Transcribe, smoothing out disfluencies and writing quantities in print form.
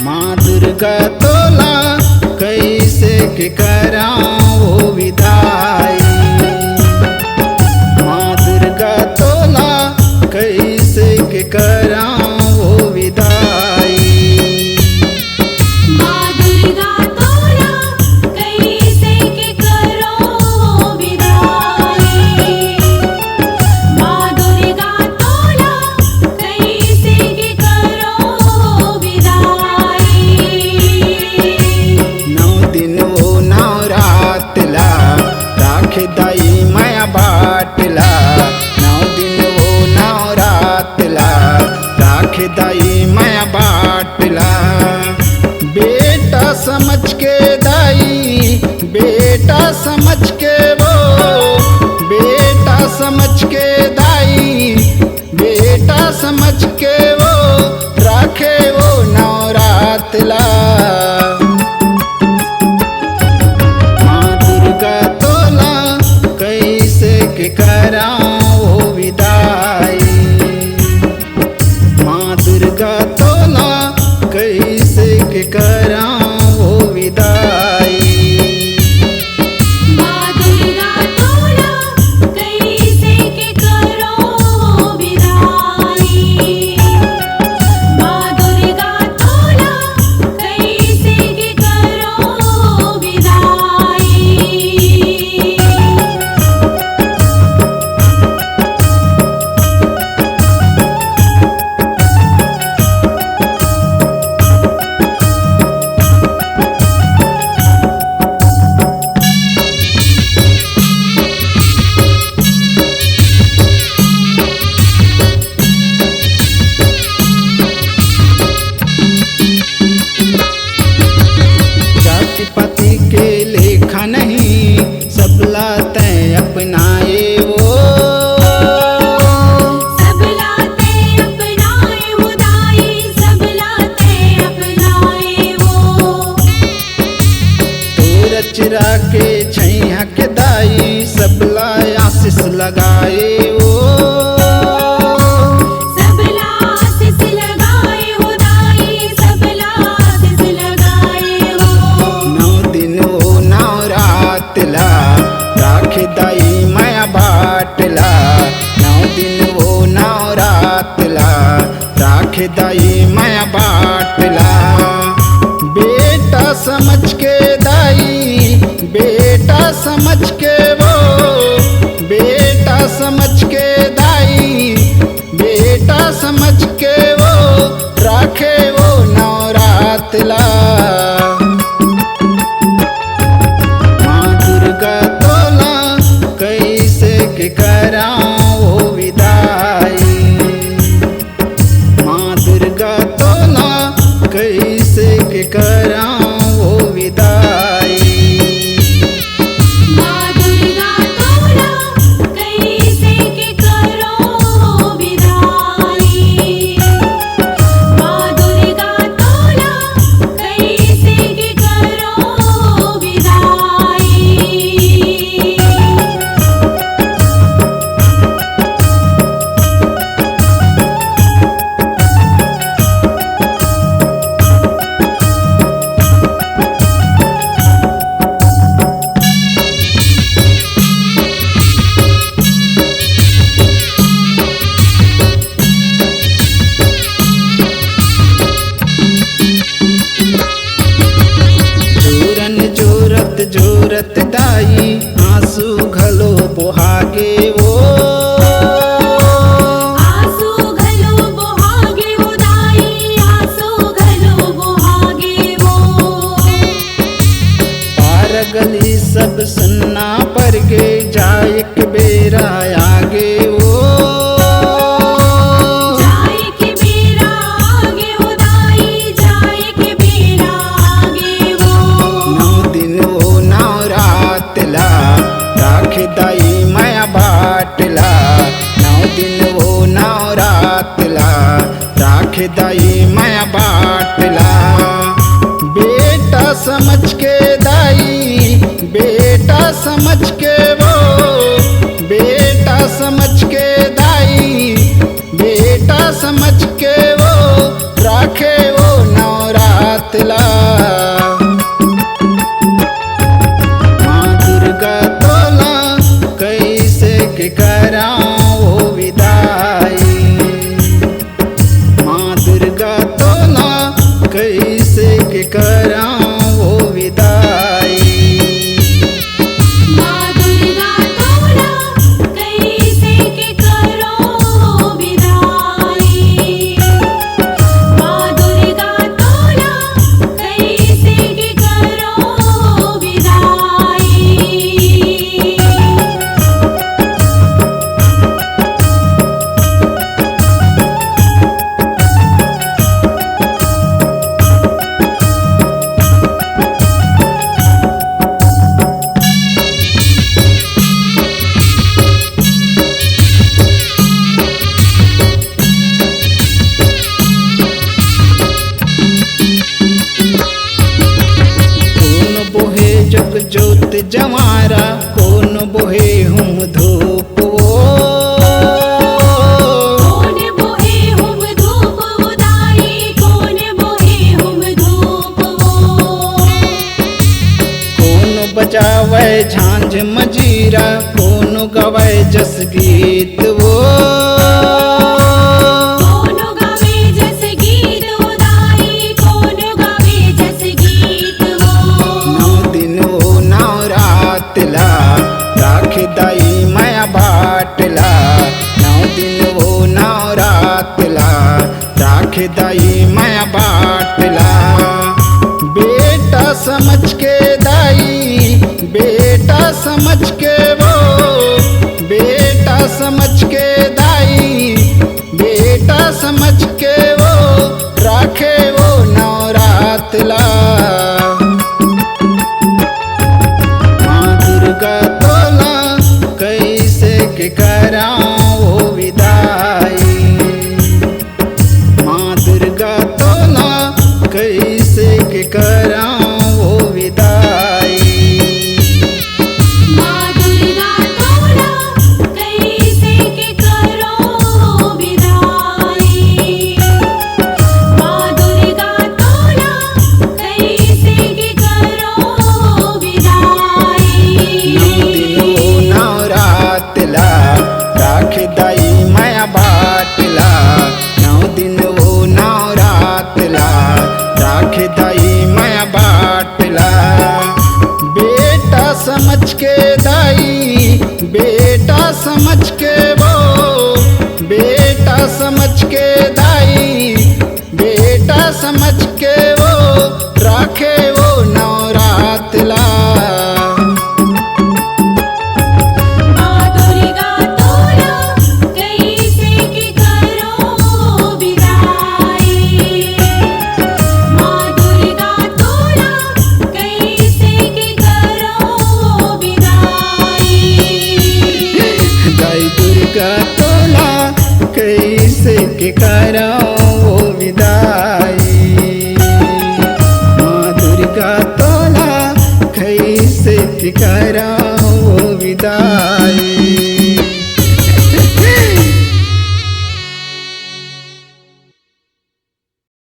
माँ दुर्गा तोला कैसे के कराओ विदाई। माँ दुर्गा तोला कैसे के कराओ विदाई। माँ दुर्गा तोला कैसे के करो विदाई। माँ दुर्गा तोला कैसे के करो विदाई। 9 दिन वो 9 रात ला राख दाई माया बाटला। 9 दिन वो 9 रात ला राख दाई माया बाटला। बेटा समझ के दाई, बेटा समझ के वो, बेटा समझ के दाई, बेटा समझ के वो राखे वो 9 रात ला। माँ दुर्गा तोला कैसे के कराओ विदाई। माँ दुर्गा तोला कैसे के कराओ विदाई। माँ दुर्गा तोला कैसे के करो विदाई। माँ दुर्गा तोला कैसे के करो विदाई। जाति पाति के लेखा नहीं सब लाते अपनाए वो। सब लाते अपनाए वो दाई, सब लाते अपनाए वो। तोर चिरा के छैया के दाई सब लाए आशीष लगाए वो। सब लाशीस लगाए वो दाई, सब लाशीस लगाए वो। 9 दिन वो 9 रात ला राख दाई माया बाटला। 9 दिन वो 9 रात ला राख दाई माया बाटला। बेटा समझ के दाई, बेटा समझ के वो, बेटा समझ के दाई, बेटा समझ के वो राखे वो 9 रात ला। माँ दुर्गा तोला कैसे के कराओ विदाई। माँ दुर्गा तोला कैसे के कराओ विदाई। माँ दुर्गा तोला कैसे के करो विदाई। माँ दुर्गा तोला कैसे के करो विदाई। जोरन जोरत जोरत दाई आंसू घलो बोहागे वो। आंसू घलो बोहागे वो दाई, आंसू घलो बोहागे वो। पार गली सब सुनना पर गे जाए के बेरा आगे वो। जाए के बेरा आगे वो दाई, जाए के बेरा आगे वो। 9 दिन वो 9 रात ला राख दाई माया बाटला। 9 दिन वो 9 रात ला राख दाई माया बाटला। बेटा समझ के दाई, बेटा समझ के वो, बेटा समझ के दाई, बेटा समझ के वो राखे वो 9 रात जवारा कौन बोहे हम धूप कौन बोहे हम धूप उदाई कौन बोहे हम धूप कौन बजावे झांझ मजीरा कौन गवाए जस गीत वो कौन गावे जस गीत उदाई कौन गावे जस गीत वो नौ दिन वो नौ रात ला राख दाई माया बाटला नौ दिन वो नौ रात ला राख दाई माया बाटला बेटा समझ के दाई बेटा समझ के वो बेटा समझ के दाई बेटा समझ के वो राखे वो नौ रात ला माँ दुर्गा तोला कैसे के कराओ विदाई माँ दुर्गा तोला कैसे के कराओ विदाई माँ दुर्गा तोला कैसे के करो विदाई माँ दुर्गा तोला कैसे के करो विदाई नौ दिन वो नौ रात ला राख दाई माया बाटला नौ दिन वो नौ रात ला राख दाई माया बाटला बेटा समझ के दाई बेटा समझ के वो बेटा समझ के दाई बेटा समझ के वो राखे वो नौ रात ला माँ दुर्गा तोला कैसे के करो विदाई माँ दुर्गा तोला कैसे के करो विदाई दाई दुर्गा तोला कैसे के कराओ विदाई माँ दुर्गा तोला कैसे के कराओ